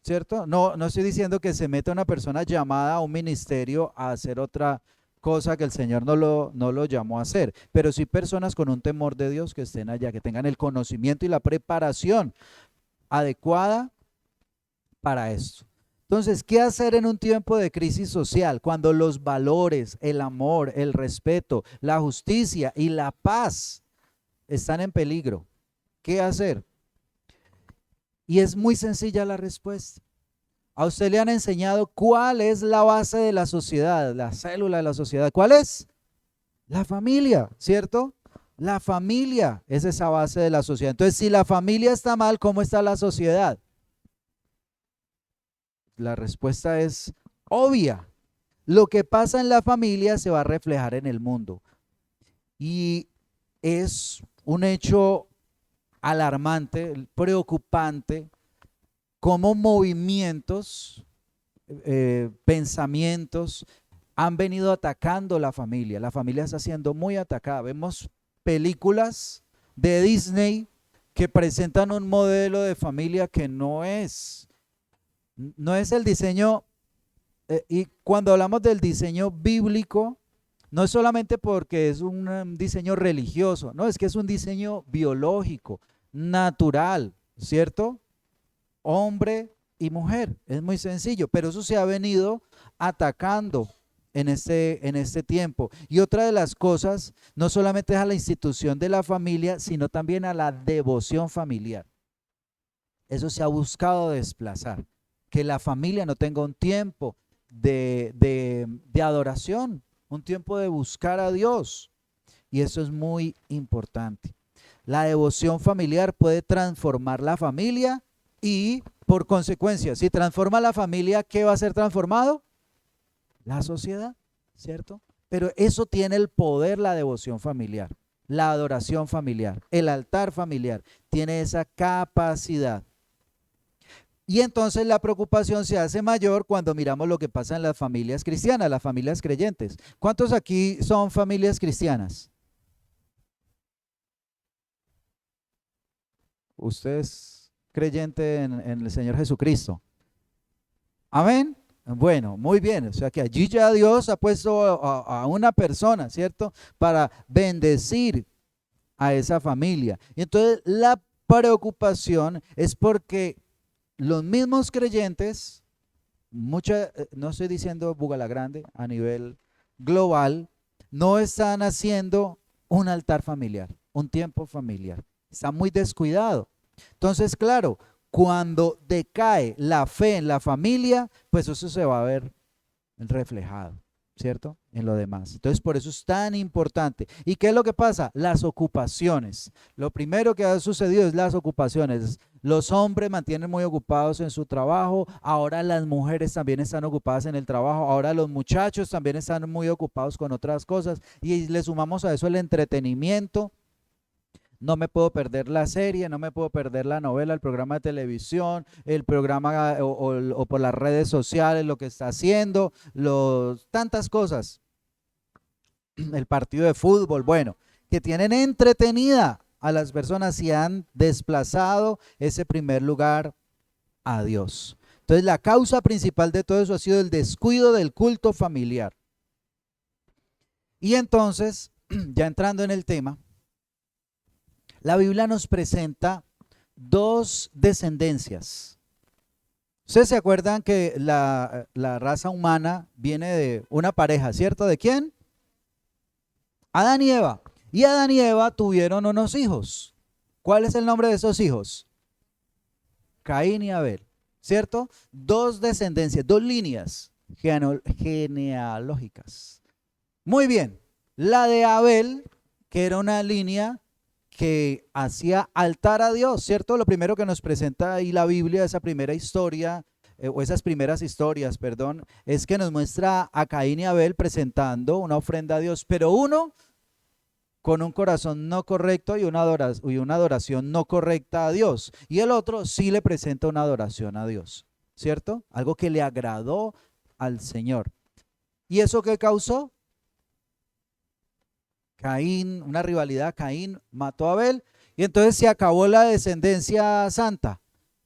¿cierto? No, no estoy diciendo que se meta una persona llamada a un ministerio a hacer otra cosa que el Señor no lo llamó a hacer, pero sí personas con un temor de Dios que estén allá, que tengan el conocimiento y la preparación adecuada para esto. Entonces, ¿qué hacer en un tiempo de crisis social cuando los valores, el amor, el respeto, la justicia y la paz están en peligro? ¿Qué hacer? Y es muy sencilla la respuesta. A usted le han enseñado cuál es la base de la sociedad, la célula de la sociedad. ¿Cuál es? La familia, ¿cierto? La familia es esa base de la sociedad. Entonces, si la familia está mal, ¿cómo está la sociedad? La respuesta es obvia. Lo que pasa en la familia se va a reflejar en el mundo. Y es un hecho alarmante, preocupante, cómo movimientos, pensamientos han venido atacando la familia. La familia está siendo muy atacada. Vemos películas de Disney que presentan un modelo de familia que no es el diseño, y cuando hablamos del diseño bíblico, no es solamente porque es un diseño religioso, no, es que es un diseño biológico, natural, ¿cierto? Hombre y mujer, es muy sencillo, pero eso se ha venido atacando en este tiempo. Y otra de las cosas, no solamente es a la institución de la familia, sino también a la devoción familiar. Eso se ha buscado desplazar, que la familia no tenga un tiempo de adoración, un tiempo de buscar a Dios. Y eso es muy importante. La devoción familiar puede transformar la familia y, por consecuencia, si transforma la familia, ¿qué va a ser transformado? La sociedad, ¿cierto? Pero eso tiene el poder, la devoción familiar, la adoración familiar, el altar familiar, tiene esa capacidad. Y entonces la preocupación se hace mayor cuando miramos lo que pasa en las familias cristianas, las familias creyentes. ¿Cuántos aquí son familias cristianas? Usted es creyente en el Señor Jesucristo. Amén. Bueno, muy bien. O sea que allí ya Dios ha puesto a una persona, ¿cierto? Para bendecir a esa familia. Y entonces la preocupación es porque los mismos creyentes, no estoy diciendo Bugalagrande, a nivel global, no están haciendo un altar familiar, un tiempo familiar. Está muy descuidado. Entonces, claro, cuando decae la fe en la familia, pues eso se va a ver reflejado, ¿cierto? En lo demás. Entonces, por eso es tan importante. ¿Y qué es lo que pasa? Las ocupaciones. Lo primero que ha sucedido es las ocupaciones. Los hombres mantienen muy ocupados en su trabajo, ahora las mujeres también están ocupadas en el trabajo, ahora los muchachos también están muy ocupados con otras cosas y le sumamos a eso el entretenimiento. No me puedo perder la serie, no me puedo perder la novela, el programa de televisión, el programa o por las redes sociales, lo que está haciendo, tantas cosas, el partido de fútbol, bueno, que tienen entretenida a las personas y han desplazado ese primer lugar a Dios. Entonces la causa principal de todo eso ha sido el descuido del culto familiar. Y entonces, ya entrando en el tema, la Biblia nos presenta dos descendencias. Ustedes se acuerdan que la raza humana viene de una pareja, ¿cierto? ¿De quién? Adán y Eva. Y Adán y Eva tuvieron unos hijos. ¿Cuál es el nombre de esos hijos? Caín y Abel, ¿cierto? Dos descendencias, dos líneas genealógicas. Muy bien. La de Abel, que era una línea que hacía altar a Dios, ¿cierto? Lo primero que nos presenta ahí la Biblia, esa primera historia, o esas primeras historias, perdón, es que nos muestra a Caín y Abel presentando una ofrenda a Dios, pero uno con un corazón no correcto y una adoración no correcta a Dios, y el otro sí le presenta una adoración a Dios, ¿cierto? Algo que le agradó al Señor. ¿Y eso qué causó? Caín, una rivalidad, Caín mató a Abel y entonces se acabó la descendencia santa,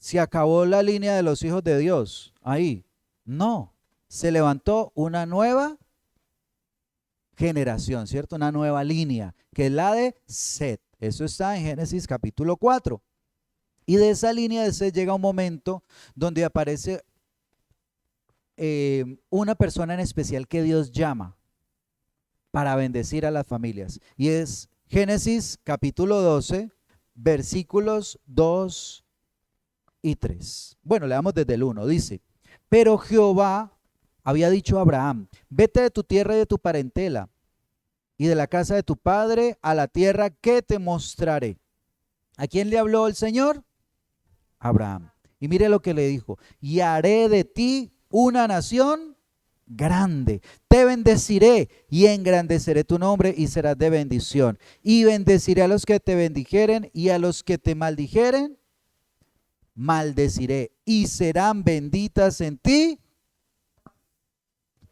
¿Se acabó la línea de los hijos de Dios ahí? No, se levantó una nueva generación, ¿cierto? Una nueva línea, que es la de Set. Eso está en Génesis capítulo 4. Y de esa línea de Set llega un momento donde aparece una persona en especial que Dios llama para bendecir a las familias. Y es Génesis capítulo 12, versículos 2 y 3. Bueno, leamos desde el 1. Dice, pero Jehová había dicho a Abraham, vete de tu tierra y de tu parentela y de la casa de tu padre a la tierra que te mostraré. ¿A quién le habló el Señor? Abraham. Y mire lo que le dijo, y haré de ti una nación grande, te bendeciré y engrandeceré tu nombre y serás de bendición. Y bendeciré a los que te bendijeren y a los que te maldijeren, maldeciré. Y serán benditas en ti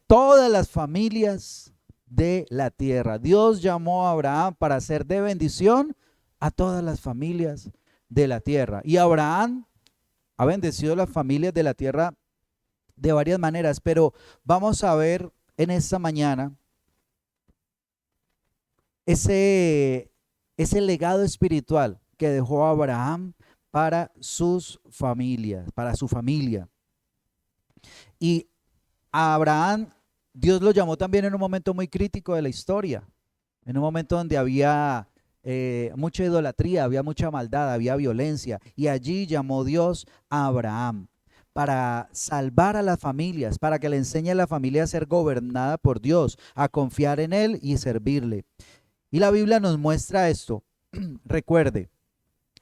todas las familias de la tierra. Dios llamó a Abraham para ser de bendición a todas las familias de la tierra. Y Abraham ha bendecido las familias de la tierra de varias maneras, pero vamos a ver en esta mañana ese legado espiritual que dejó Abraham para sus familias, para su familia. Y a Abraham Dios lo llamó también en un momento muy crítico de la historia, en un momento donde había mucha idolatría, había mucha maldad, había violencia, y allí llamó Dios a Abraham para salvar a las familias, para que le enseñe a la familia a ser gobernada por Dios, a confiar en Él y servirle. Y la Biblia nos muestra esto. Recuerde,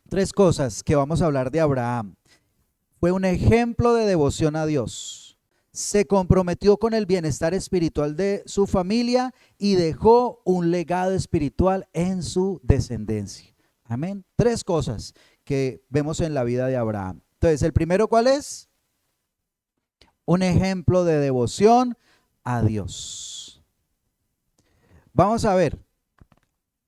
3 cosas que vamos a hablar de Abraham. Fue un ejemplo de devoción a Dios. Se comprometió con el bienestar espiritual de su familia y dejó un legado espiritual en su descendencia. Amén. 3 cosas que vemos en la vida de Abraham. Entonces, el primero, ¿cuál es? Un ejemplo de devoción a Dios. Vamos a ver.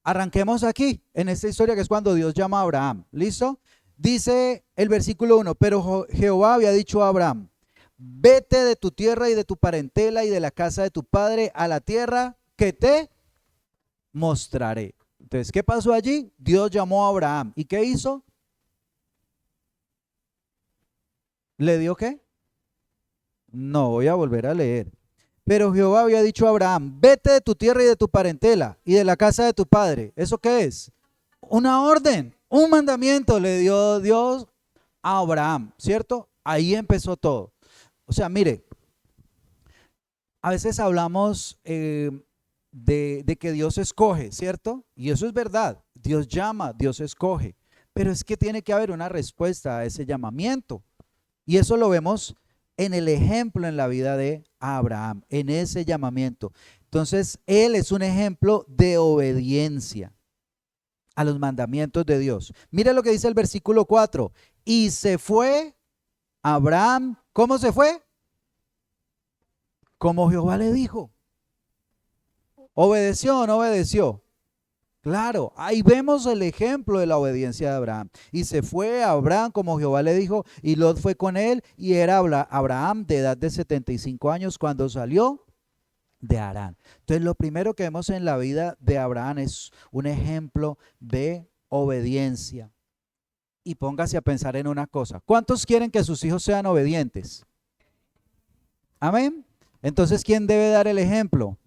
Arranquemos aquí, en esta historia que es cuando Dios llama a Abraham. ¿Listo? Dice el versículo 1, pero Jehová había dicho a Abraham, vete de tu tierra y de tu parentela y de la casa de tu padre a la tierra que te mostraré. Entonces, ¿qué pasó allí? Dios llamó a Abraham. ¿Y qué hizo? ¿Le dio qué? No, voy a volver a leer. Pero Jehová había dicho a Abraham, vete de tu tierra y de tu parentela y de la casa de tu padre. ¿Eso qué es? Una orden, un mandamiento le dio Dios a Abraham, ¿cierto? Ahí empezó todo. O sea, mire, a veces hablamos de que Dios escoge, ¿cierto? Y eso es verdad. Dios llama, Dios escoge. Pero es que tiene que haber una respuesta a ese llamamiento. Y eso lo vemos en el ejemplo en la vida de Abraham, en ese llamamiento. Entonces, él es un ejemplo de obediencia a los mandamientos de Dios. Mira lo que dice el versículo 4. Y se fue Abraham, ¿cómo se fue? Como Jehová le dijo. ¿Obedeció o no obedeció? Claro, ahí vemos el ejemplo de la obediencia de Abraham. Y se fue a Abraham como Jehová le dijo, y Lot fue con él, y era Abraham de edad de 75 años cuando salió de Harán. Entonces, lo primero que vemos en la vida de Abraham es un ejemplo de obediencia. Y póngase a pensar en una cosa. ¿Cuántos quieren que sus hijos sean obedientes? Amén. Entonces, ¿quién debe dar el ejemplo?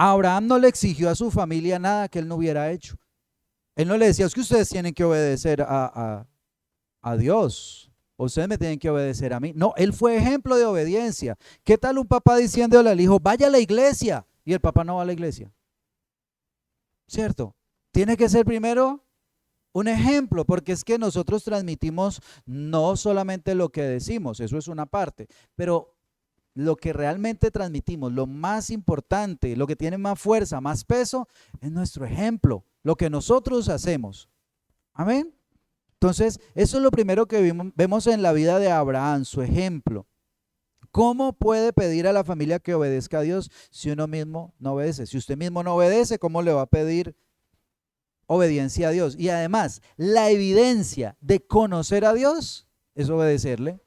Abraham no le exigió a su familia nada que él no hubiera hecho. Él no le decía, es que ustedes tienen que obedecer a Dios. Ustedes me tienen que obedecer a mí. No, él fue ejemplo de obediencia. ¿Qué tal un papá diciéndole al hijo, vaya a la iglesia? Y el papá no va a la iglesia. ¿Cierto? Tiene que ser primero un ejemplo, porque es que nosotros transmitimos no solamente lo que decimos, eso es una parte, pero lo que realmente transmitimos, lo más importante, lo que tiene más fuerza, más peso, es nuestro ejemplo, lo que nosotros hacemos. Amén. Entonces, eso es lo primero que vemos en la vida de Abraham, su ejemplo. ¿Cómo puede pedir a la familia que obedezca a Dios si uno mismo no obedece? Si usted mismo no obedece, ¿cómo le va a pedir obediencia a Dios. Y además, la evidencia de conocer a Dios es obedecerle.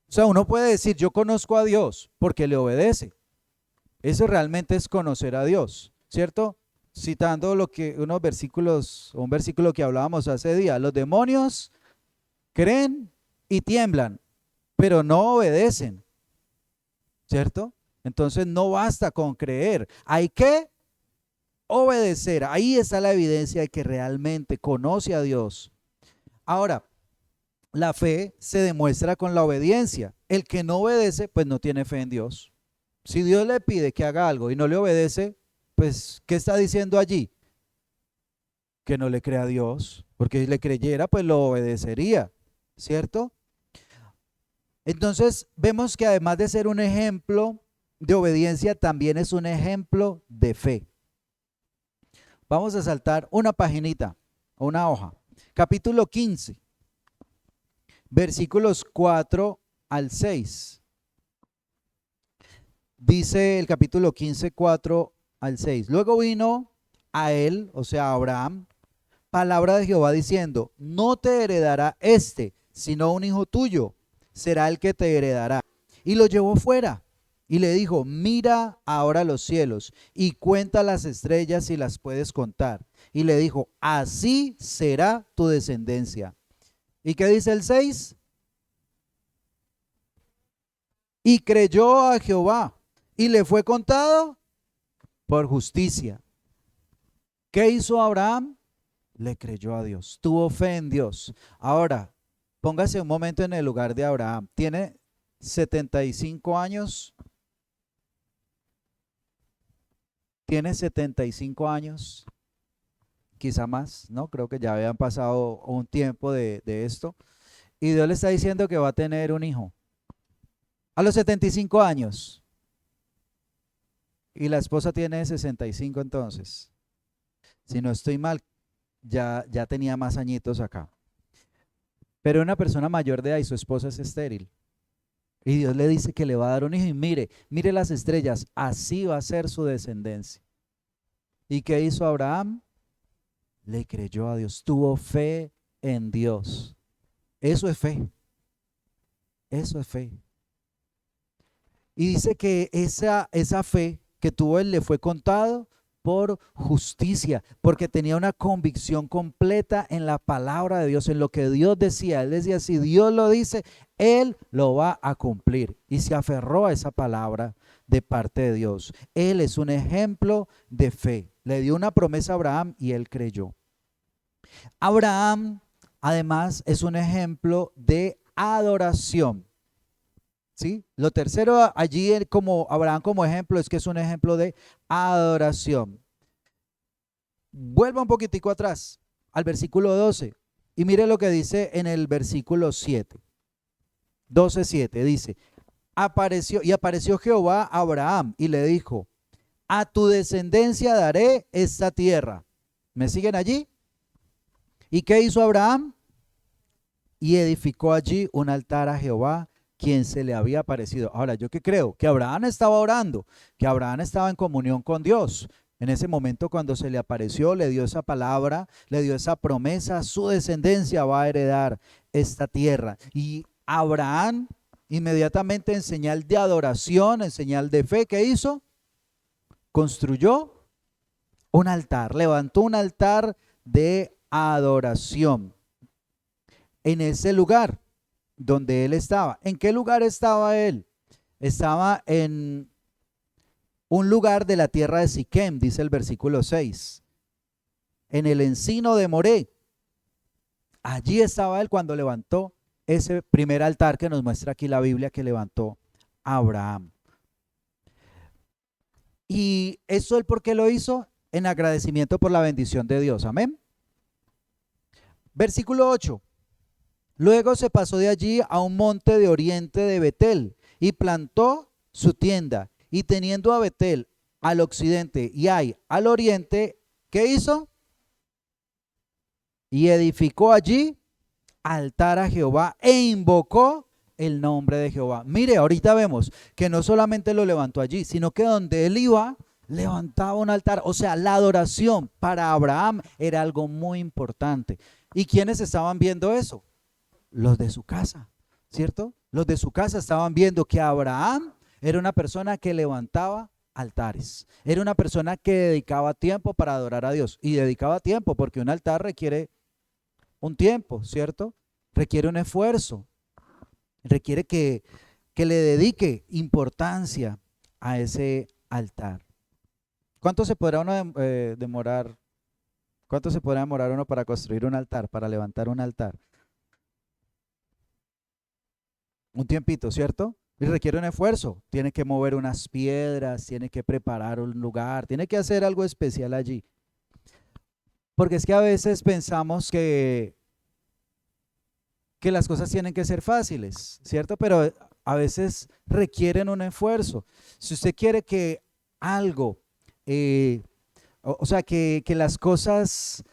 O sea, uno puede decir, yo conozco a Dios porque le obedece. Eso realmente es conocer a Dios, ¿cierto? Citando unos versículos, un versículo que hablábamos hace días, los demonios creen y tiemblan, pero no obedecen, ¿cierto? Entonces no basta con creer, hay que obedecer. Ahí está la evidencia de que realmente conoce a Dios. Ahora, la fe se demuestra con la obediencia. El que no obedece, pues no tiene fe en Dios. Si Dios le pide que haga algo y no le obedece, pues, ¿qué está diciendo allí? Que no le crea a Dios, porque si le creyera, pues lo obedecería, ¿cierto? Entonces, vemos que además de ser un ejemplo de obediencia, también es un ejemplo de fe. Vamos a saltar una paginita, una hoja. Capítulo 15, versículos 4 al 6. Dice el capítulo 15, 4 al 6. Luego vino a él, o sea, a Abraham, palabra de Jehová diciendo, no te heredará sino un hijo tuyo, será el que te heredará. Y lo llevó fuera y le dijo, mira ahora los cielos y cuenta las estrellas si las puedes contar. Y le dijo, así será tu descendencia. ¿Y qué dice el 6? Y creyó a Jehová y le fue contado por justicia. ¿Qué hizo Abraham? Le creyó a Dios, tuvo fe en Dios. Ahora, póngase un momento en el lugar de Abraham. Tiene 75 años. Tiene 75 años, quizá más, ¿no? Creo que ya habían pasado un tiempo de esto. Y Dios le está diciendo que va a tener un hijo. A los 75 años. Y la esposa tiene 65 entonces. Si no estoy mal, ya tenía más añitos acá. Pero una persona mayor de edad y su esposa es estéril. Y Dios le dice que le va a dar un hijo y mire las estrellas, así va a ser su descendencia. ¿Y qué hizo Abraham? Le creyó a Dios, tuvo fe en Dios. Eso es fe. Eso es fe. Y dice que esa fe que tuvo él le fue contado por justicia, porque tenía una convicción completa en la palabra de Dios, en lo que Dios decía. Él decía, si Dios lo dice, Él lo va a cumplir. Y se aferró a esa palabra de parte de Dios. Él es un ejemplo de fe. Le dio una promesa a Abraham y él creyó. Abraham, además, es un ejemplo de adoración. ¿Sí? Lo tercero allí como Abraham como ejemplo es que es un ejemplo de adoración. Vuelva un poquitico atrás al versículo 12 y mire lo que dice en el versículo 7. 12:7 dice, apareció Jehová a Abraham y le dijo, a tu descendencia daré esta tierra. ¿Me siguen allí? ¿Y qué hizo Abraham? Y edificó allí un altar a Jehová, quien se le había aparecido. Ahora, ¿yo qué creo? Que Abraham estaba orando, que Abraham estaba en comunión con Dios. En ese momento cuando se le apareció, le dio esa palabra, le dio esa promesa, su descendencia va a heredar esta tierra. Y Abraham, inmediatamente en señal de adoración, en señal de fe, ¿qué hizo? Construyó un altar, levantó un altar de adoración en ese lugar donde él estaba. ¿En qué lugar estaba él? Estaba en un lugar de la tierra de Siquem, dice el versículo 6, en el encino de Moré. Allí estaba él cuando levantó ese primer altar que nos muestra aquí la Biblia que levantó Abraham. ¿Y eso él por qué lo hizo? En agradecimiento por la bendición de Dios. Amén. Versículo 8. Luego se pasó de allí a un monte de oriente de Betel y plantó su tienda. Y teniendo a Betel al occidente y Ai al oriente, ¿qué hizo? Y edificó allí altar a Jehová e invocó el nombre de Jehová. Mire, ahorita vemos que no solamente lo levantó allí, sino que donde él iba, levantaba un altar. O sea, la adoración para Abraham era algo muy importante. ¿Y quiénes estaban viendo eso? Los de su casa, ¿cierto? Los de su casa estaban viendo que Abraham era una persona que levantaba altares. Era una persona que dedicaba tiempo para adorar a Dios. Y dedicaba tiempo porque un altar requiere un tiempo, ¿cierto? Requiere un esfuerzo. Requiere que le dedique importancia a ese altar. ¿Cuánto se podrá uno demorar? ¿Cuánto se podrá demorar uno para construir un altar, para levantar un altar? Un tiempito, ¿cierto? Y requiere un esfuerzo. Tiene que mover unas piedras, tiene que preparar un lugar, tiene que hacer algo especial allí. Porque es que a veces pensamos que las cosas tienen que ser fáciles, ¿cierto? Pero a veces requieren un esfuerzo. Si usted quiere que algo, o sea, que las cosas,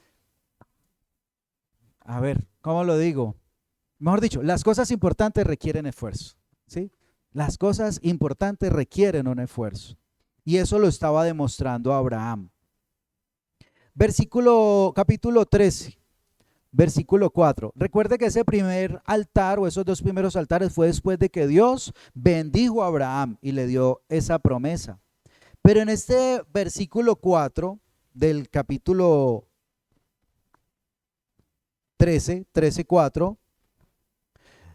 a ver, ¿cómo lo digo? Mejor dicho, las cosas importantes requieren esfuerzo, ¿sí? Las cosas importantes requieren un esfuerzo. Y eso lo estaba demostrando Abraham. Capítulo 13. Versículo 4. Recuerde que ese primer altar o esos dos primeros altares fue después de que Dios bendijo a Abraham y le dio esa promesa. Pero en este versículo 4 del capítulo 13:4,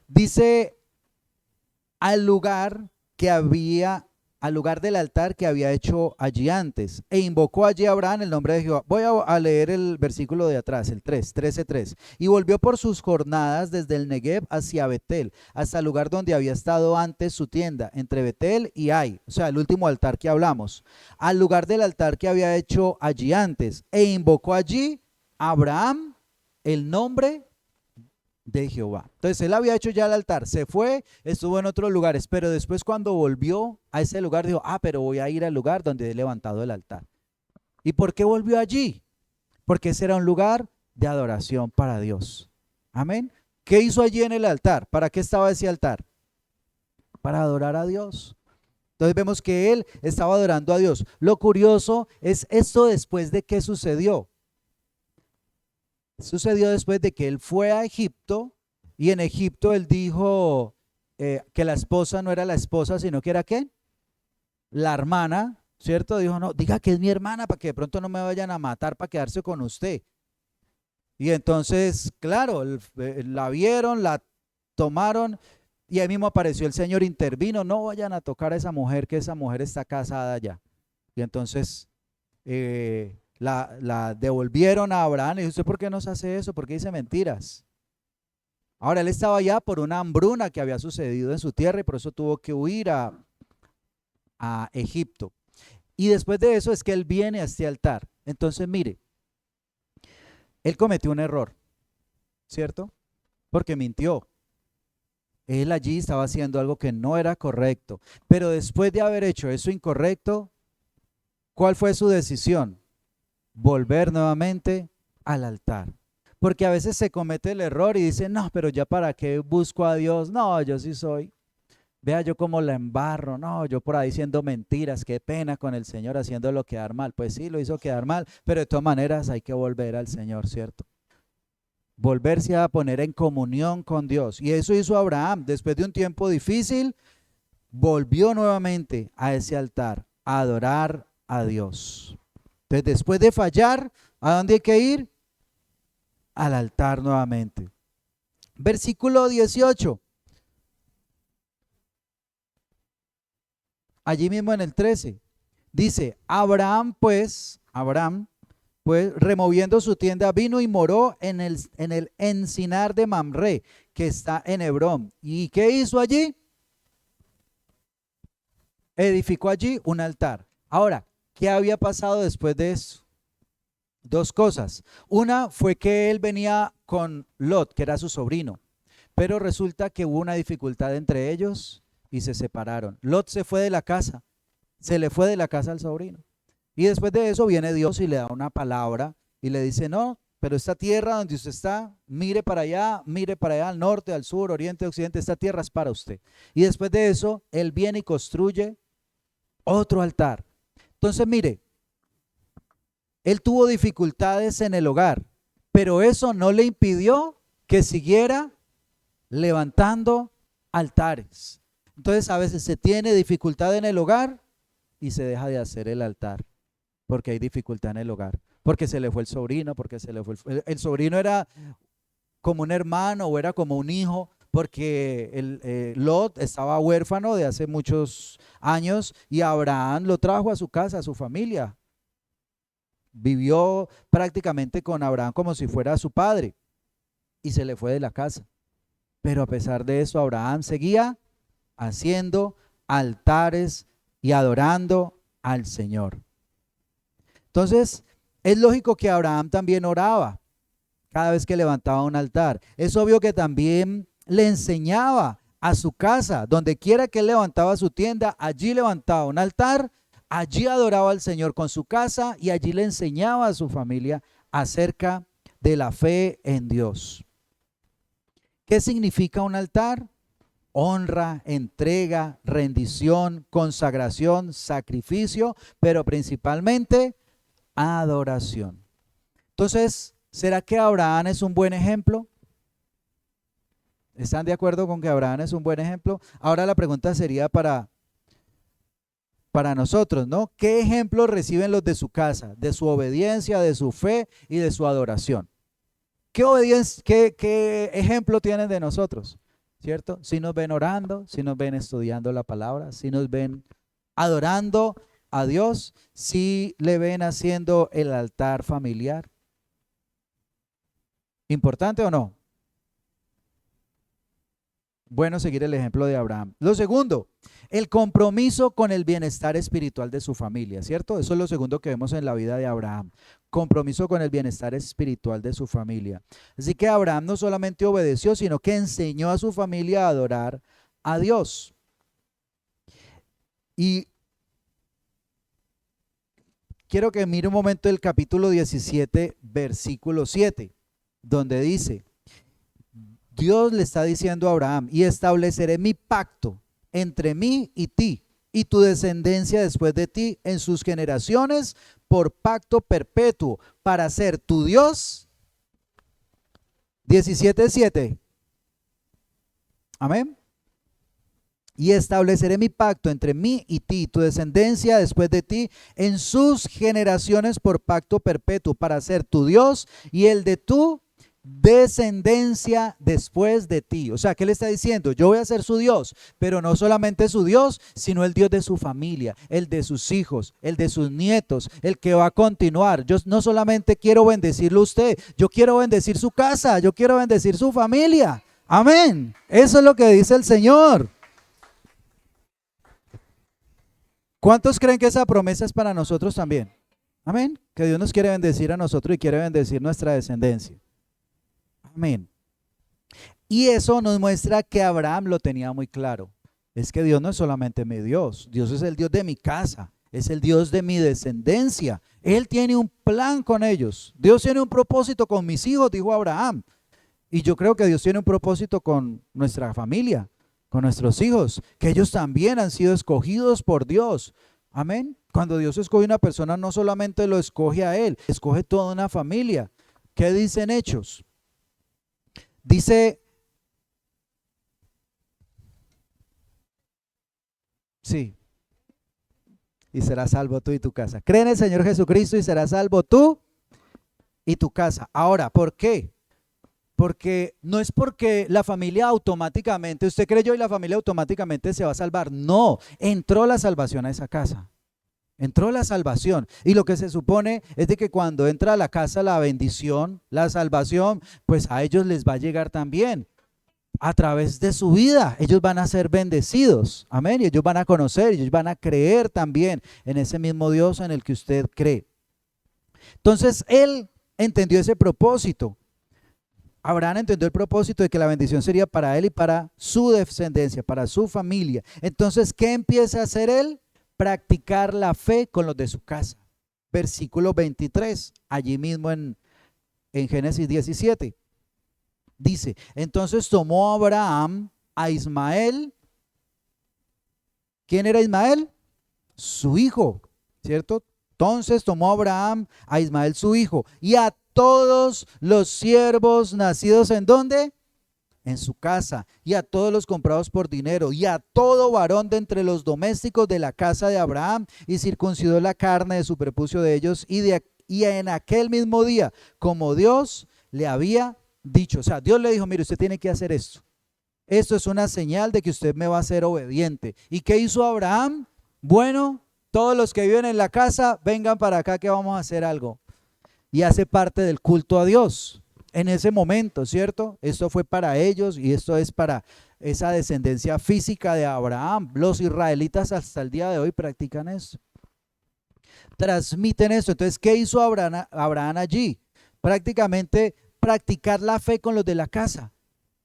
dice al lugar del altar que había hecho allí antes, e invocó allí a Abraham el nombre de Jehová. Voy a leer el versículo de atrás, el 13:3. Y volvió por sus jornadas desde el Negev hacia Betel, hasta el lugar donde había estado antes su tienda, entre Betel y Ai, o sea, el último altar que hablamos, al lugar del altar que había hecho allí antes, e invocó allí a Abraham el nombre de Jehová. Entonces él había hecho ya el altar, se fue, estuvo en otros lugares, pero después cuando volvió a ese lugar dijo, pero voy a ir al lugar donde he levantado el altar. ¿Y por qué volvió allí? Porque ese era un lugar de adoración para Dios. Amén. ¿Qué hizo allí en el altar? ¿Para qué estaba ese altar? Para adorar a Dios. Entonces vemos que él estaba adorando a Dios. Lo curioso es esto después de qué sucedió. Sucedió después de que él fue a Egipto y en Egipto él dijo que la esposa no era la esposa, sino que era ¿qué? La hermana, ¿cierto? Dijo, no, diga que es mi hermana para que de pronto no me vayan a matar para quedarse con usted. Y entonces, claro, la vieron, la tomaron y ahí mismo apareció el Señor, intervino, no vayan a tocar a esa mujer, que esa mujer está casada ya. Y entonces la devolvieron a Abraham. Y dijo, ¿usted por qué nos hace eso? ¿Por qué dice mentiras? Ahora él estaba allá por una hambruna que había sucedido en su tierra y por eso tuvo que huir a Egipto. Y después de eso es que él viene a este altar. Entonces mire, él cometió un error, ¿cierto? Porque mintió. Él allí estaba haciendo algo que no era correcto. Pero después de haber hecho eso incorrecto, ¿cuál fue su decisión? Volver nuevamente al altar. Porque a veces se comete el error y dice, no, pero ya para qué busco a Dios. No, yo sí soy. Vea yo cómo la embarro. No, yo por ahí diciendo mentiras. Qué pena con el Señor haciéndolo quedar mal. Pues sí, lo hizo quedar mal, pero de todas maneras hay que volver al Señor, ¿cierto? Volverse a poner en comunión con Dios. Y eso hizo Abraham. Después de un tiempo difícil, volvió nuevamente a ese altar a adorar a Dios. Entonces, después de fallar, ¿a dónde hay que ir? Al altar nuevamente. Versículo 18. Allí mismo en el 13. Dice, Abraham pues, removiendo su tienda, vino y moró en el encinar de Mamre, que está en Hebrón. ¿Y qué hizo allí? Edificó allí un altar. Ahora, ¿qué había pasado después de eso? Dos cosas. Una fue que él venía con Lot, que era su sobrino, pero resulta que hubo una dificultad entre ellos y se separaron. Lot se fue de la casa, se le fue de la casa al sobrino. Y después de eso viene Dios y le da una palabra y le dice, no, pero esta tierra donde usted está, mire para allá, al norte, al sur, oriente, occidente, esta tierra es para usted. Y después de eso, él viene y construye otro altar. Entonces, mire, él tuvo dificultades en el hogar, pero eso no le impidió que siguiera levantando altares. Entonces, a veces se tiene dificultad en el hogar y se deja de hacer el altar, porque hay dificultad en el hogar, porque se le fue el sobrino, porque se le fue el sobrino era como un hermano o era como un hijo, porque Lot estaba huérfano de hace muchos años y Abraham lo trajo a su casa, a su familia. Vivió prácticamente con Abraham como si fuera su padre y se le fue de la casa. Pero a pesar de eso, Abraham seguía haciendo altares y adorando al Señor. Entonces, es lógico que Abraham también oraba cada vez que levantaba un altar. Es obvio que también le enseñaba a su casa, donde quiera que él levantaba su tienda, allí levantaba un altar, allí adoraba al Señor con su casa y allí le enseñaba a su familia acerca de la fe en Dios. ¿Qué significa un altar? Honra, entrega, rendición, consagración, sacrificio, pero principalmente adoración. Entonces, ¿será que Abraham es un buen ejemplo? ¿Están de acuerdo con que Abraham es un buen ejemplo? Ahora la pregunta sería para nosotros, ¿no? ¿Qué ejemplos reciben los de su casa, de su obediencia, de su fe y de su adoración? ¿Qué obediencia, qué ejemplo tienen de nosotros? ¿Cierto? Si nos ven orando, si nos ven estudiando la palabra, si nos ven adorando a Dios, si le ven haciendo el altar familiar. ¿Importante o no? Bueno, seguir el ejemplo de Abraham. Lo segundo, el compromiso con el bienestar espiritual de su familia, ¿cierto? Eso es lo segundo que vemos en la vida de Abraham. Compromiso con el bienestar espiritual de su familia. Así que Abraham no solamente obedeció, sino que enseñó a su familia a adorar a Dios. Y quiero que mire un momento el capítulo 17, versículo 7, donde dice: Dios le está diciendo a Abraham, y estableceré mi pacto entre mí y ti, y tu descendencia después de ti en sus generaciones, por pacto perpetuo, para ser tu Dios. 17:7. Amén. Y estableceré mi pacto entre mí y ti, tu descendencia después de ti, en sus generaciones por pacto perpetuo, para ser tu Dios y el de tu descendencia después de ti. O sea, ¿qué le está diciendo? Yo voy a ser su Dios, pero no solamente su Dios, sino el Dios de su familia, el de sus hijos, el de sus nietos, el que va a continuar. Yo no solamente quiero bendecirlo a usted, yo quiero bendecir su casa, yo quiero bendecir su familia. Amén. Eso es lo que dice el Señor. ¿Cuántos creen que esa promesa es para nosotros también? Amén. Que Dios nos quiere bendecir a nosotros y quiere bendecir nuestra descendencia. Amén. Y eso nos muestra que Abraham lo tenía muy claro. Es que Dios no es solamente mi Dios, Dios es el Dios de mi casa, es el Dios de mi descendencia. Él tiene un plan con ellos. Dios tiene un propósito con mis hijos, dijo Abraham. Y yo creo que Dios tiene un propósito con nuestra familia, con nuestros hijos, que ellos también han sido escogidos por Dios. Amén. Cuando Dios escoge a una persona, no solamente lo escoge a él, escoge toda una familia. ¿Qué dicen Hechos? Dice, sí, y serás salvo tú y tu casa. Cree en el Señor Jesucristo y serás salvo tú y tu casa. Ahora, ¿por qué? Porque no es porque la familia automáticamente, usted creyó y la familia automáticamente se va a salvar. No, entró la salvación a esa casa. Entró la salvación. Y lo que se supone es de que cuando entra a la casa la bendición, la salvación, pues a ellos les va a llegar también. A través de su vida, ellos van a ser bendecidos. Amén. Y ellos van a conocer, ellos van a creer también en ese mismo Dios en el que usted cree. Entonces, él entendió ese propósito. Abraham entendió el propósito de que la bendición sería para él y para su descendencia, para su familia. Entonces, ¿qué empieza a hacer él? Practicar la fe con los de su casa. Versículo 23, allí mismo en Génesis 17. Dice, entonces tomó Abraham a Ismael. ¿Quién era Ismael? Su hijo, ¿cierto? Entonces tomó Abraham a Ismael su hijo y a todos los siervos nacidos ¿en dónde? En su casa, y a todos los comprados por dinero, y a todo varón de entre los domésticos de la casa de Abraham, y circuncidó la carne de su prepucio de ellos, y en aquel mismo día, como Dios le había dicho. O sea, Dios le dijo, mire, usted tiene que hacer esto. Esto es una señal de que usted me va a ser obediente. ¿Y qué hizo Abraham? Bueno, todos los que viven en la casa, vengan para acá que vamos a hacer algo. Y hace parte del culto a Dios en ese momento, ¿cierto? Esto fue para ellos y esto es para esa descendencia física de Abraham. Los israelitas hasta el día de hoy practican eso, transmiten eso. Entonces, ¿qué hizo Abraham allí? Prácticamente practicar la fe con los de la casa,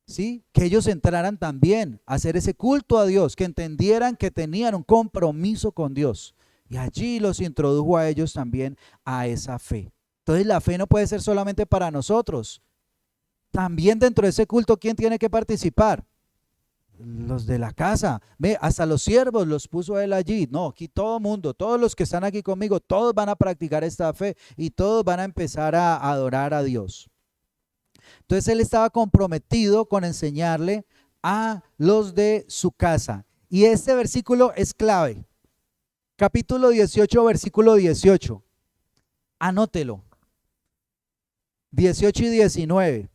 ¿sí? Que ellos entraran también a hacer ese culto a Dios, que entendieran que tenían un compromiso con Dios. Y allí los introdujo a ellos también a esa fe. Entonces la fe no puede ser solamente para nosotros. También dentro de ese culto, ¿quién tiene que participar? Los de la casa. Ve, hasta los siervos los puso él allí. No, aquí todo mundo, todos los que están aquí conmigo, todos van a practicar esta fe y todos van a empezar a adorar a Dios. Entonces él estaba comprometido con enseñarle a los de su casa. Y este versículo es clave. Capítulo 18, versículo 18. Anótelo. 18 y 19.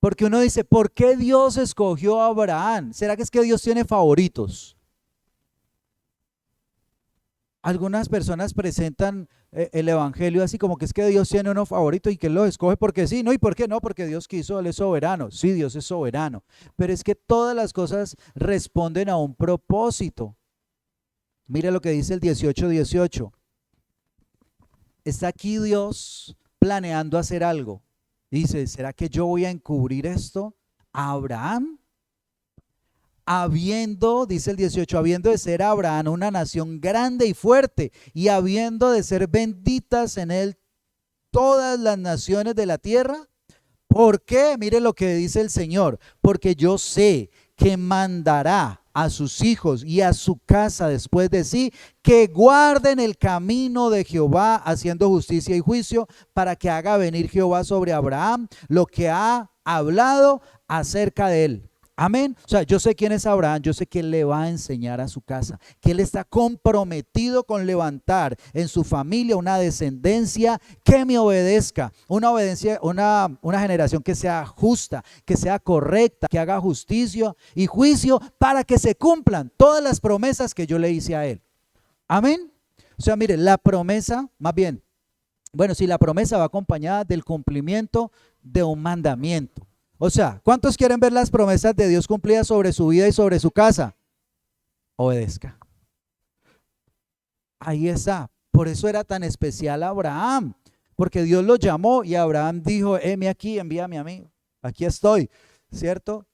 Porque uno dice, ¿por qué Dios escogió a Abraham? ¿Será que es que Dios tiene favoritos? Algunas personas presentan el evangelio así como que es que Dios tiene uno favorito y que lo escoge porque sí, no, y por qué no, porque Dios quiso, Él es soberano. Sí, Dios es soberano, pero es que todas las cosas responden a un propósito. Mire lo que dice el 18:18. Está aquí Dios planeando hacer algo. Dice, ¿será que yo voy a encubrir esto a Abraham? Habiendo, dice el 18, habiendo de ser Abraham una nación grande y fuerte, y habiendo de ser benditas en él todas las naciones de la tierra. ¿Por qué? Mire lo que dice el Señor, porque yo sé que mandará a sus hijos y a su casa después de sí, que guarden el camino de Jehová, haciendo justicia y juicio, para que haga venir Jehová sobre Abraham lo que ha hablado acerca de él. Amén. O sea, yo sé quién es Abraham, yo sé que él le va a enseñar a su casa, que él está comprometido con levantar en su familia una descendencia que me obedezca, una generación que sea justa, que sea correcta, que haga justicia y juicio para que se cumplan todas las promesas que yo le hice a él. Amén. O sea, mire, la promesa, más bien, bueno, si la promesa va acompañada del cumplimiento de un mandamiento. O sea, ¿cuántos quieren ver las promesas de Dios cumplidas sobre su vida y sobre su casa? Obedezca. Ahí está. Por eso era tan especial Abraham, porque Dios lo llamó y Abraham dijo, heme aquí, envíame a mí. Aquí estoy, ¿cierto?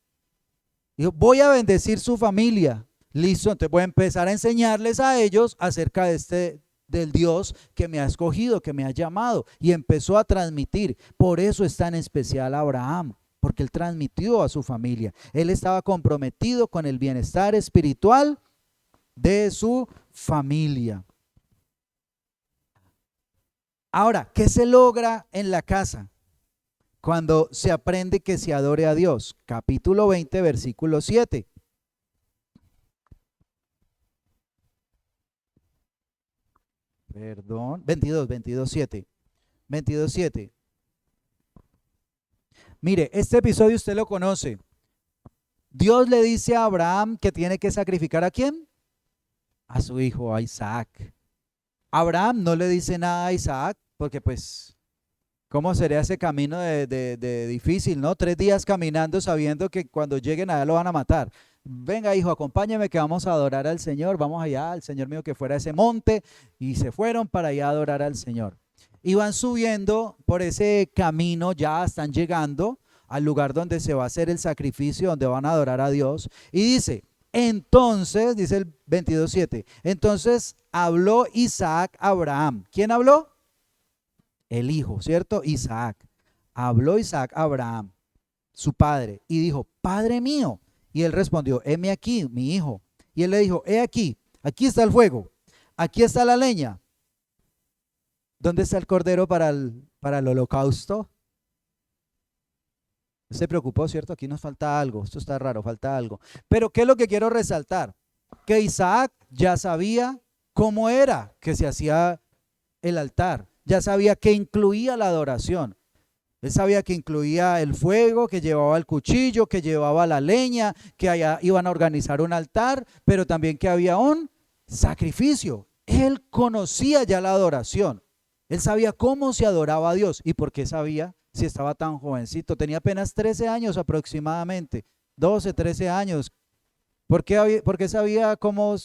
Dijo, voy a bendecir su familia. Listo, entonces voy a empezar a enseñarles a ellos acerca de del Dios que me ha escogido, que me ha llamado, y empezó a transmitir. Por eso es tan especial Abraham, porque él transmitió a su familia. Él estaba comprometido con el bienestar espiritual de su familia. Ahora, ¿qué se logra en la casa cuando se aprende que se adore a Dios? Capítulo 20, versículo 7. Perdón, 22, 7. 22, 7. Mire, este episodio usted lo conoce. Dios le dice a Abraham que tiene que sacrificar ¿a quién? A su hijo, a Isaac. Abraham no le dice nada a Isaac porque pues, ¿cómo sería ese camino de difícil, no? 3 días caminando sabiendo que cuando lleguen allá lo van a matar. Venga hijo, acompáñame que vamos a adorar al Señor, vamos allá, el Señor mío que fuera a ese monte, y se fueron para allá a adorar al Señor. Y van subiendo por ese camino, ya están llegando al lugar donde se va a hacer el sacrificio, donde van a adorar a Dios. Y dice, entonces, dice el 22:7, entonces habló Isaac a Abraham. ¿Quién habló? El hijo, ¿cierto? Isaac. Habló Isaac a Abraham, su padre, y dijo, Padre mío. Y él respondió, heme aquí, mi hijo. Y él le dijo, he aquí, aquí está el fuego. aquí está la leña. ¿Dónde está el cordero para el holocausto? Se preocupó, ¿cierto? Aquí nos falta algo, esto está raro, falta algo. Pero ¿qué es lo que quiero resaltar? Que Isaac ya sabía cómo era que se hacía el altar, ya sabía que incluía la adoración. Él sabía que incluía el fuego, que llevaba el cuchillo, que llevaba la leña, que allá iban a organizar un altar, pero también que había un sacrificio. Él conocía ya la adoración. Él sabía cómo se adoraba a Dios. ¿Y por qué sabía? Si estaba tan jovencito, tenía apenas 13 años aproximadamente, 12, 13 años. ¿Por qué sabía cómo?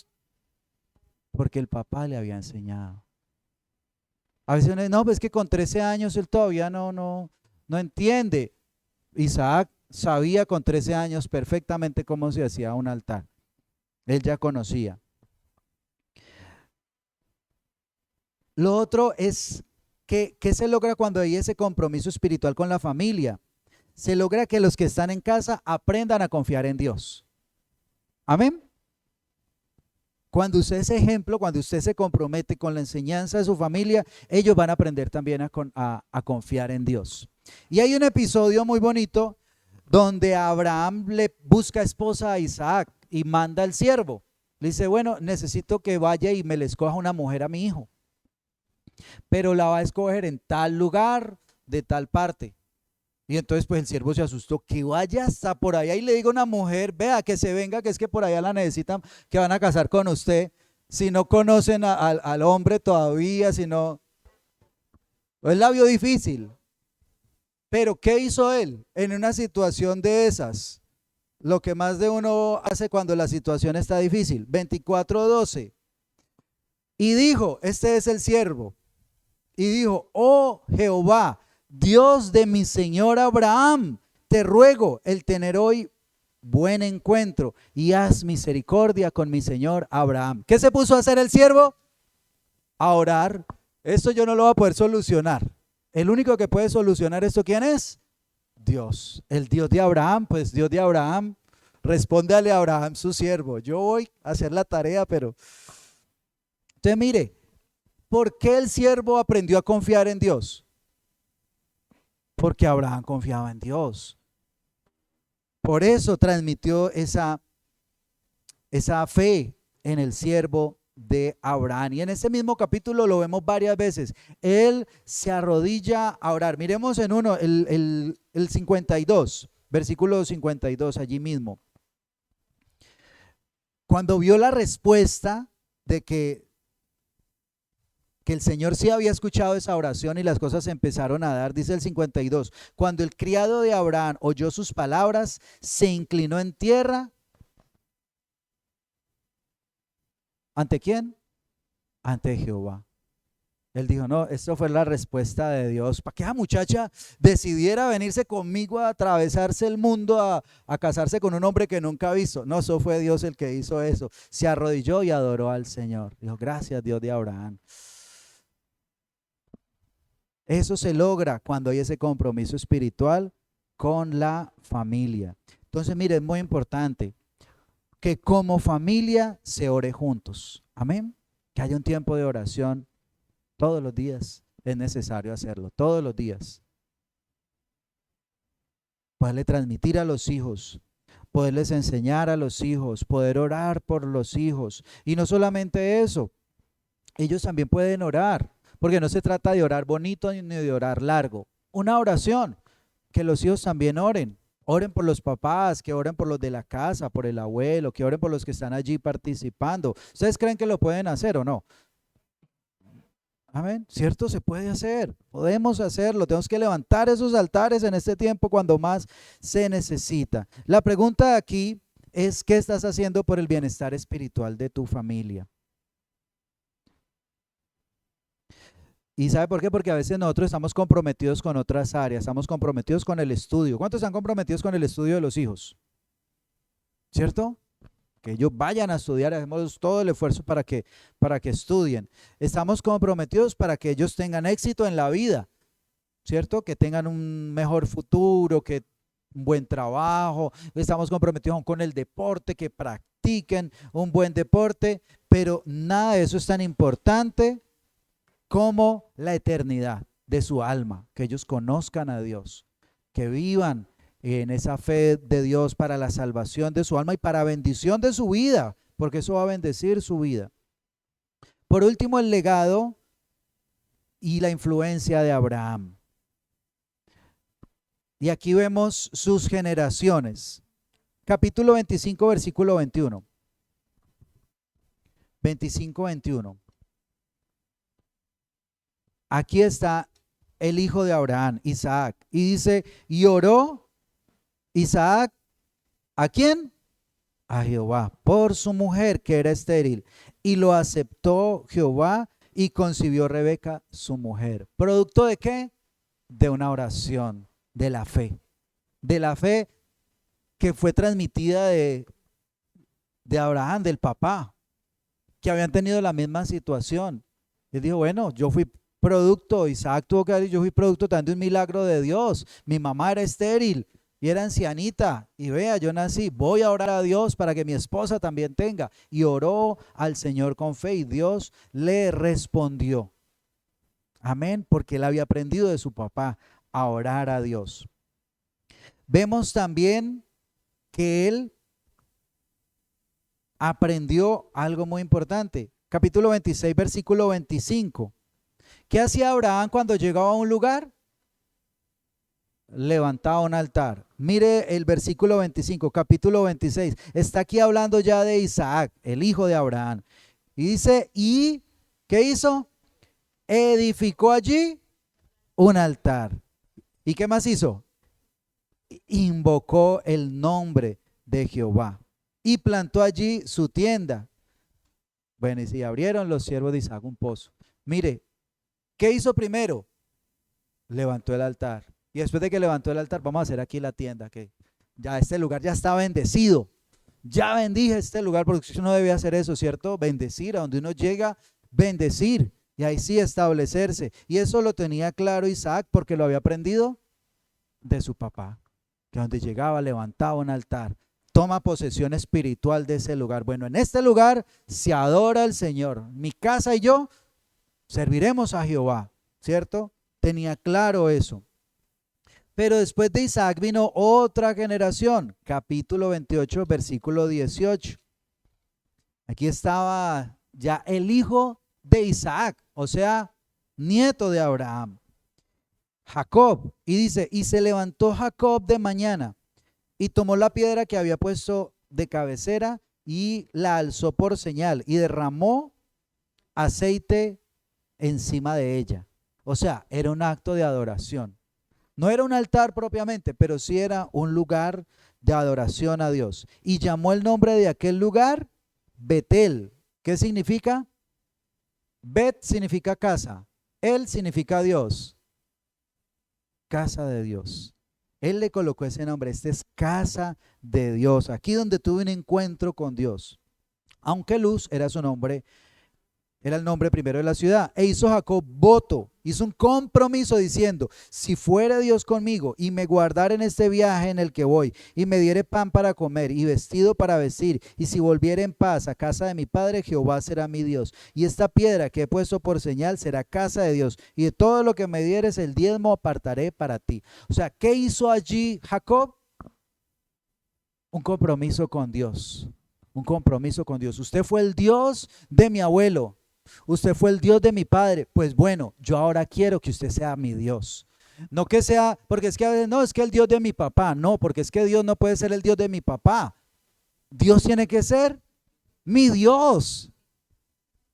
Porque el papá le había enseñado. A veces uno dice, no, pues que con 13 años él todavía no entiende. Isaac sabía con 13 años perfectamente cómo se hacía un altar. Él ya conocía. Lo otro es que se logra cuando hay ese compromiso espiritual con la familia. Se logra que los que están en casa aprendan a confiar en Dios. Amén. Cuando usted es ejemplo, cuando usted se compromete con la enseñanza de su familia, ellos van a aprender también a confiar en Dios. Y hay un episodio muy bonito donde Abraham le busca esposa a Isaac y manda al siervo. Le dice, bueno, necesito que vaya y me le escoja una mujer a mi hijo, pero la va a escoger en tal lugar, de tal parte. Y entonces pues el siervo se asustó, que vaya hasta por allá y le diga a una mujer, vea que se venga, que es que por allá la necesitan, que van a casar con usted, si no conocen al hombre todavía, si no, él la vio difícil. Pero ¿qué hizo él en una situación de esas? Lo que más de uno hace cuando la situación está difícil. 24:12. Y dijo, este es el siervo, y dijo, oh Jehová, Dios de mi señor Abraham, te ruego el tener hoy buen encuentro y haz misericordia con mi señor Abraham. ¿Qué se puso a hacer el siervo? A orar. Esto yo no lo voy a poder solucionar. El único que puede solucionar esto, ¿quién es? Dios. El Dios de Abraham, pues Dios de Abraham, respóndale a Abraham su siervo. Yo voy a hacer la tarea, pero... Entonces mire, ¿por qué el siervo aprendió a confiar en Dios? Porque Abraham confiaba en Dios. Por eso transmitió esa fe en el siervo de Abraham. Y en ese mismo capítulo lo vemos varias veces. Él se arrodilla a orar. Miremos en uno, el 52, versículo 52, allí mismo. Cuando vio la respuesta de que el Señor sí había escuchado esa oración y las cosas se empezaron a dar, dice el 52, cuando el criado de Abraham oyó sus palabras, se inclinó en tierra. ¿Ante quién? Ante Jehová. Él dijo, no, esto fue la respuesta de Dios, para que esa muchacha decidiera venirse conmigo a atravesarse el mundo, a casarse con un hombre que nunca ha visto. No, eso fue Dios el que hizo eso. Se arrodilló y adoró al Señor. Dijo, gracias Dios de Abraham. Eso se logra cuando hay ese compromiso espiritual con la familia. Entonces, mire, es muy importante que como familia se ore juntos. Amén. Que haya un tiempo de oración todos los días. Es necesario hacerlo, todos los días. Poderle transmitir a los hijos, poderles enseñar a los hijos, poder orar por los hijos. Y no solamente eso, ellos también pueden orar. Porque no se trata de orar bonito ni de orar largo. Una oración, que los hijos también oren. Oren por los papás, que oren por los de la casa, por el abuelo, que oren por los que están allí participando. ¿Ustedes creen que lo pueden hacer o no? Amén. ¿Cierto? Se puede hacer. Podemos hacerlo. Tenemos que levantar esos altares en este tiempo cuando más se necesita. La pregunta aquí es, ¿qué estás haciendo por el bienestar espiritual de tu familia? ¿Y sabe por qué? Porque a veces nosotros estamos comprometidos con otras áreas, estamos comprometidos con el estudio. ¿Cuántos están comprometidos con el estudio de los hijos? ¿Cierto? Que ellos vayan a estudiar, hacemos todo el esfuerzo para que estudien. Estamos comprometidos para que ellos tengan éxito en la vida, ¿cierto? Que tengan un mejor futuro, que un buen trabajo. Estamos comprometidos con el deporte, que practiquen un buen deporte. pero nada de eso es tan importante como la eternidad de su alma, que ellos conozcan a Dios, que vivan en esa fe de Dios para la salvación de su alma y para bendición de su vida, porque eso va a bendecir su vida. Por último, el legado y la influencia de Abraham. Y aquí vemos sus generaciones. Capítulo 25, versículo 21. 25, 21. Aquí está el hijo de Abraham, Isaac. Y dice, y oró Isaac, ¿a quién? A Jehová, por su mujer que era estéril. Y lo aceptó Jehová y concibió Rebeca, su mujer. ¿Producto de qué? De una oración, de la fe. De la fe que fue transmitida de Abraham, del papá, que habían tenido la misma situación. Él dijo, bueno, yo fui producto, Isaac tuvo que decir, yo fui producto también de un milagro de Dios. Mi mamá era estéril y era ancianita, y vea, yo nací, voy a orar a Dios para que mi esposa también tenga. Y oró al Señor con fe y Dios le respondió. Amén, porque él había aprendido de su papá a orar a Dios. Vemos también que él aprendió algo muy importante. Capítulo 26, versículo 25. ¿Qué hacía Abraham cuando llegaba a un lugar? Levantaba un altar. Mire el versículo 25, capítulo 26. Está aquí hablando ya de Isaac, el hijo de Abraham. Y dice, ¿y qué hizo? Edificó allí un altar. ¿Y qué más hizo? Invocó el nombre de Jehová y plantó allí su tienda. Bueno, y si abrieron los siervos de Isaac un pozo. Mire, ¿qué hizo primero? Levantó el altar. Y después de que levantó el altar, vamos a hacer aquí la tienda, que ya este lugar ya está bendecido. Ya bendije este lugar, porque uno debe hacer eso, ¿cierto? Bendecir, a donde uno llega, bendecir. Y ahí sí establecerse. Y eso lo tenía claro Isaac porque lo había aprendido de su papá. Que donde llegaba levantaba un altar. Toma posesión espiritual de ese lugar. Bueno, en este lugar se adora al Señor. Mi casa y yo serviremos a Jehová, ¿cierto? Tenía claro eso. Pero después de Isaac vino otra generación. Capítulo 28, versículo 18. Aquí estaba ya el hijo de Isaac, o sea, nieto de Abraham, Jacob. Y dice, y se levantó Jacob de mañana y tomó la piedra que había puesto de cabecera y la alzó por señal y derramó aceite encima de ella. O sea, era un acto de adoración. No era un altar propiamente, pero sí era un lugar de adoración a Dios. Y llamó el nombre de aquel lugar Betel. ¿Qué significa? Bet significa casa. El significa Dios. Casa de Dios. Él le colocó ese nombre. Esta es casa de Dios. Aquí donde tuve un encuentro con Dios. Aunque Luz era su nombre, era el nombre primero de la ciudad. E hizo Jacob voto, hizo un compromiso diciendo, si fuera Dios conmigo y me guardara en este viaje en el que voy y me diere pan para comer y vestido para vestir y si volviera en paz a casa de mi padre, Jehová será mi Dios. Y esta piedra que he puesto por señal será casa de Dios y de todo lo que me dieres el diezmo apartaré para ti. O sea, ¿qué hizo allí Jacob? Un compromiso con Dios. Un compromiso con Dios. Usted fue el Dios de mi abuelo. Usted fue el Dios de mi padre. Pues bueno, yo ahora quiero que usted sea mi Dios. No que sea, porque es que a veces no, es que el Dios de mi papá. No, porque es que Dios no puede ser el Dios de mi papá. Dios tiene que ser mi Dios.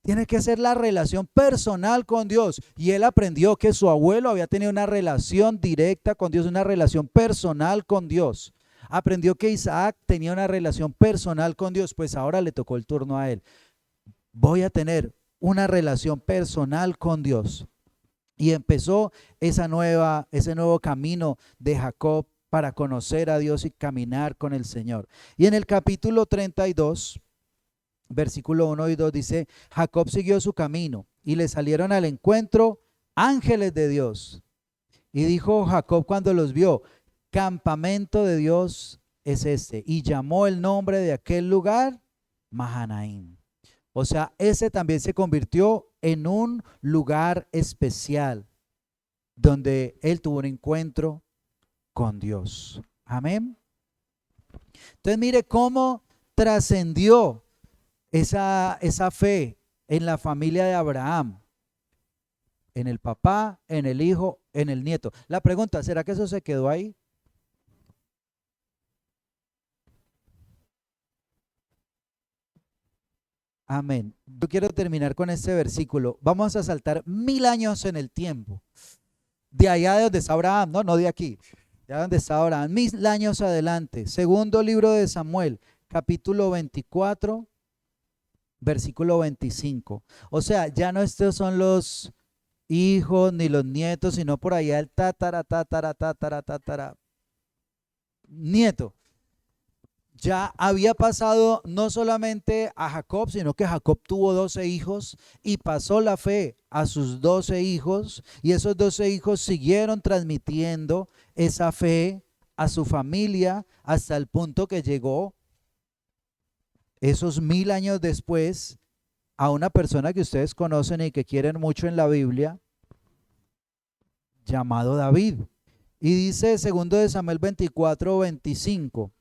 Tiene que ser la relación personal con Dios. Y él aprendió que su abuelo había tenido una relación directa con Dios, una relación personal con Dios. Aprendió que Isaac tenía una relación personal con Dios. Pues ahora le tocó el turno a él. Voy a tener una relación personal con Dios. Y empezó ese nuevo camino de Jacob para conocer a Dios y caminar con el Señor. Y en el capítulo 32, versículo 1 y 2 dice, Jacob siguió su camino y le salieron al encuentro ángeles de Dios. Y dijo Jacob cuando los vio, campamento de Dios es este. Y llamó el nombre de aquel lugar Mahanaim. O sea, ese también se convirtió en un lugar especial donde él tuvo un encuentro con Dios. Amén. Entonces mire cómo trascendió esa fe en la familia de Abraham, en el papá, en el hijo, en el nieto. La pregunta, ¿será que eso se quedó ahí? Amén. Yo quiero terminar con este versículo. Vamos a saltar 1000 años en el tiempo. De allá de donde está Abraham, no de aquí. De donde está Abraham, 1000 años adelante. Segundo libro de Samuel, capítulo 24, versículo 25. O sea, ya no estos son los hijos ni los nietos, sino por allá el tatara nieto. Ya había pasado no solamente a Jacob, sino que Jacob tuvo 12 hijos y pasó la fe a sus 12 hijos, y esos 12 hijos siguieron transmitiendo esa fe a su familia hasta el punto que llegó esos 1000 años después a una persona que ustedes conocen y que quieren mucho en la Biblia, llamado David. Y dice segundo de Samuel 24, 25.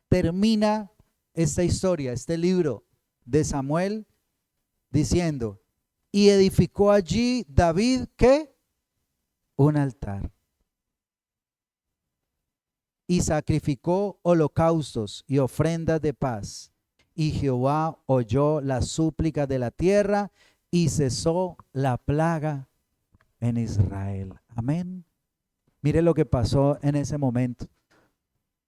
Termina esta historia, este libro de Samuel, diciendo: y edificó allí David, ¿qué? Un altar. Y sacrificó holocaustos y ofrendas de paz. Y Jehová oyó las súplicas de la tierra y cesó la plaga en Israel. Amén. Mire lo que pasó en ese momento.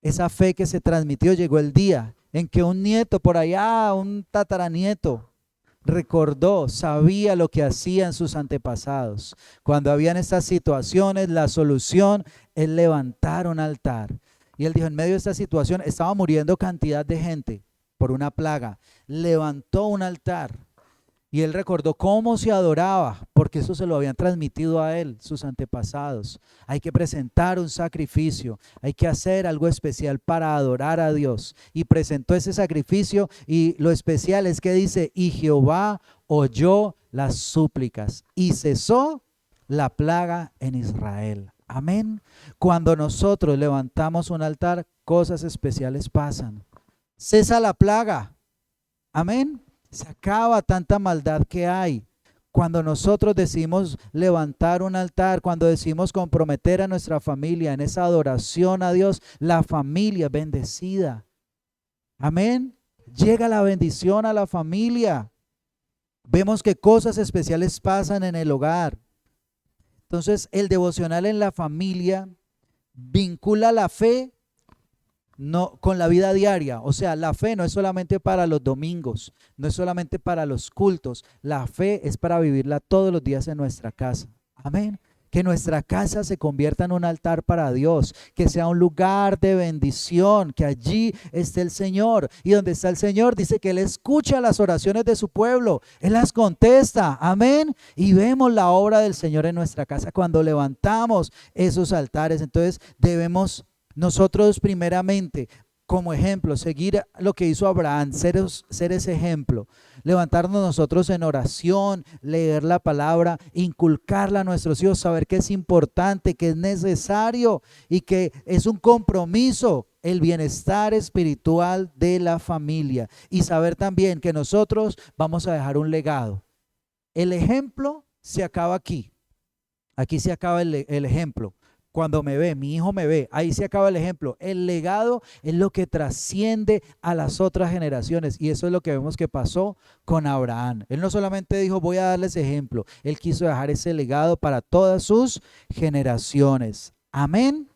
Esa fe que se transmitió, llegó el día en que un nieto por allá, un tataranieto, recordó, sabía lo que hacían sus antepasados. Cuando habían estas situaciones, la solución es levantar un altar. Y él dijo, en medio de esta situación estaba muriendo cantidad de gente por una plaga. Levantó un altar. Y él recordó cómo se adoraba, porque eso se lo habían transmitido a él, sus antepasados. Hay que presentar un sacrificio, hay que hacer algo especial para adorar a Dios. Y presentó ese sacrificio, y lo especial es que dice, y Jehová oyó las súplicas y cesó la plaga en Israel. Amén. Cuando nosotros levantamos un altar, cosas especiales pasan. Cesa la plaga. Amén. Se acaba tanta maldad que hay. Cuando nosotros decidimos levantar un altar, cuando decidimos comprometer a nuestra familia en esa adoración a Dios, la familia es bendecida. Amén. Llega la bendición a la familia. Vemos que cosas especiales pasan en el hogar. Entonces, el devocional en la familia vincula la fe no, con la vida diaria. O sea, la fe no es solamente para los domingos, no es solamente para los cultos. La fe es para vivirla todos los días en nuestra casa. Amén. Que nuestra casa se convierta en un altar para Dios, que sea un lugar de bendición, que allí esté el Señor. Y donde está el Señor, dice que Él escucha las oraciones de su pueblo, Él las contesta. Amén. Y vemos la obra del Señor en nuestra casa cuando levantamos esos altares. Entonces debemos nosotros primeramente, como ejemplo, seguir lo que hizo Abraham, ser ese ejemplo, levantarnos nosotros en oración, leer la palabra, inculcarla a nuestros hijos, saber que es importante, que es necesario y que es un compromiso el bienestar espiritual de la familia, y saber también que nosotros vamos a dejar un legado. El ejemplo se acaba aquí, aquí se acaba el ejemplo. Cuando me ve, mi hijo me ve, ahí se acaba el ejemplo. El legado es lo que trasciende a las otras generaciones, y eso es lo que vemos que pasó con Abraham. Él no solamente dijo voy a darles ejemplo, él quiso dejar ese legado para todas sus generaciones. Amén.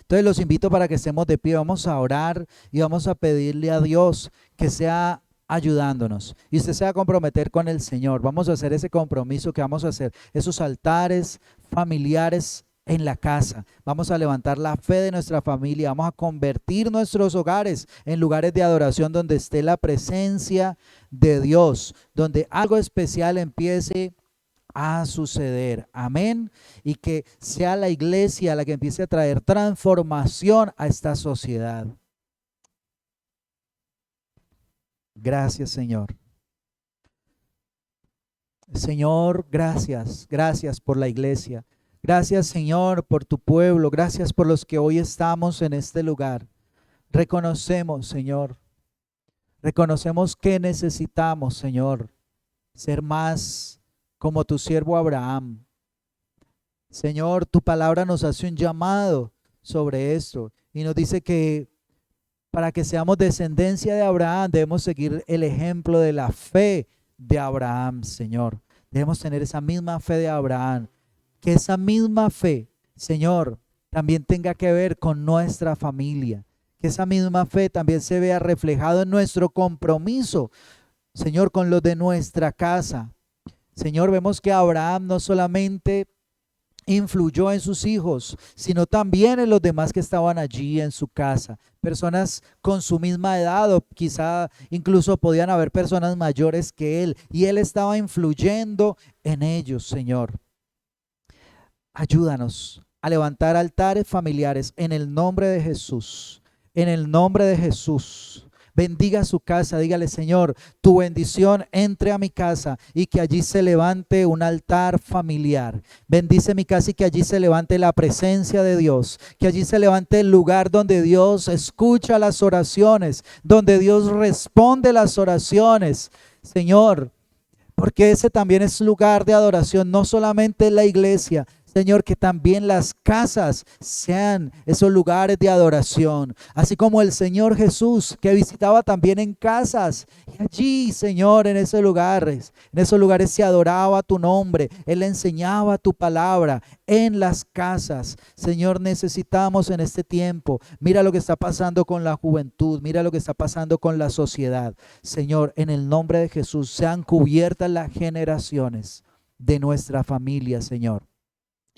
Entonces los invito para que estemos de pie, vamos a orar y vamos a pedirle a Dios que sea ayudándonos, y usted se va a comprometer con el Señor. Vamos a hacer ese compromiso, que vamos a hacer esos altares familiares en la casa. Vamos a levantar la fe de nuestra familia, vamos a convertir nuestros hogares en lugares de adoración donde esté la presencia de Dios, donde algo especial empiece a suceder. Amén. Y que sea la iglesia la que empiece a traer transformación a esta sociedad. Gracias, Señor. Señor, gracias, gracias por la iglesia. Gracias, Señor, por tu pueblo. Gracias por los que hoy estamos en este lugar. Reconocemos, Señor, reconocemos que necesitamos, Señor, ser más como tu siervo Abraham. Señor, tu palabra nos hace un llamado sobre esto y nos dice que para que seamos descendencia de Abraham debemos seguir el ejemplo de la fe de Abraham, Señor. Debemos tener esa misma fe de Abraham. Que esa misma fe, Señor, también tenga que ver con nuestra familia. Que esa misma fe también se vea reflejado en nuestro compromiso, Señor, con los de nuestra casa. Señor, vemos que Abraham no solamente influyó en sus hijos, sino también en los demás que estaban allí en su casa. Personas con su misma edad o quizá incluso podían haber personas mayores que él. Y él estaba influyendo en ellos, Señor. Ayúdanos a levantar altares familiares en el nombre de Jesús. En el nombre de Jesús. Bendiga su casa, dígale: Señor, tu bendición entre a mi casa y que allí se levante un altar familiar. Bendice mi casa y que allí se levante la presencia de Dios, que allí se levante el lugar donde Dios escucha las oraciones, donde Dios responde las oraciones, Señor, porque ese también es lugar de adoración, no solamente la iglesia, Señor, que también las casas sean esos lugares de adoración, así como el Señor Jesús, que visitaba también en casas, y allí, Señor, en esos lugares se adoraba tu nombre, Él enseñaba tu palabra en las casas. Señor, necesitamos en este tiempo, mira lo que está pasando con la juventud, mira lo que está pasando con la sociedad. Señor, en el nombre de Jesús, sean cubiertas las generaciones de nuestra familia, Señor,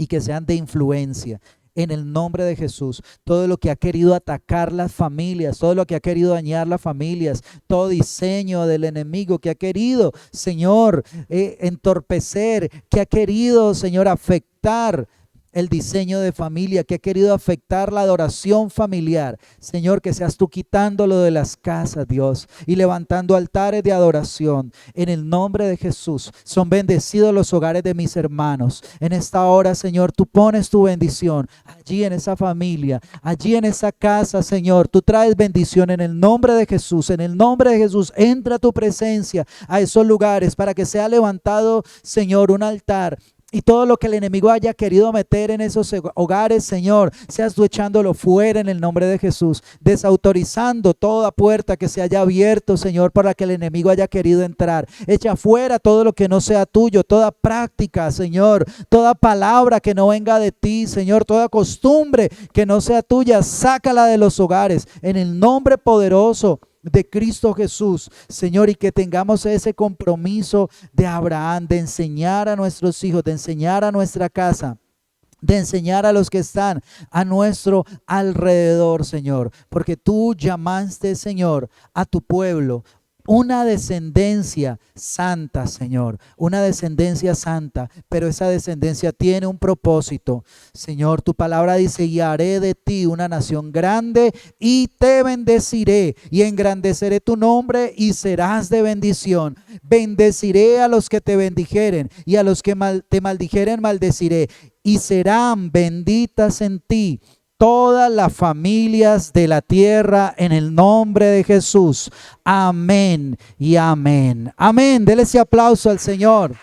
y que sean de influencia. En el nombre de Jesús, todo lo que ha querido atacar las familias, todo lo que ha querido dañar las familias, todo diseño del enemigo que ha querido, Señor, entorpecer, que ha querido, Señor, afectar el diseño de familia, que ha querido afectar la adoración familiar. Señor, que seas tú quitándolo de las casas, Dios, y levantando altares de adoración. En el nombre de Jesús, son bendecidos los hogares de mis hermanos. En esta hora, Señor, tú pones tu bendición allí en esa familia, allí en esa casa, Señor. Tú traes bendición en el nombre de Jesús. En el nombre de Jesús, entra tu presencia a esos lugares para que sea levantado, Señor, un altar. Y todo lo que el enemigo haya querido meter en esos hogares, Señor, seas tú echándolo fuera en el nombre de Jesús, desautorizando toda puerta que se haya abierto, Señor, para que el enemigo haya querido entrar. Echa fuera todo lo que no sea tuyo, toda práctica, Señor, toda palabra que no venga de ti, Señor, toda costumbre que no sea tuya, sácala de los hogares en el nombre poderoso de Cristo Jesús, Señor, y que tengamos ese compromiso de Abraham, de enseñar a nuestros hijos, de enseñar a nuestra casa, de enseñar a los que están a nuestro alrededor, Señor, porque tú llamaste, Señor, a tu pueblo una descendencia santa, Señor, una descendencia santa, pero esa descendencia tiene un propósito. Señor, tu palabra dice: y haré de ti una nación grande y te bendeciré y engrandeceré tu nombre y serás de bendición. Bendeciré a los que te bendijeren y a los que te maldijeren maldeciré, y serán benditas en ti todas las familias de la tierra en el nombre de Jesús. Amén y amén. Amén. Dele ese aplauso al Señor.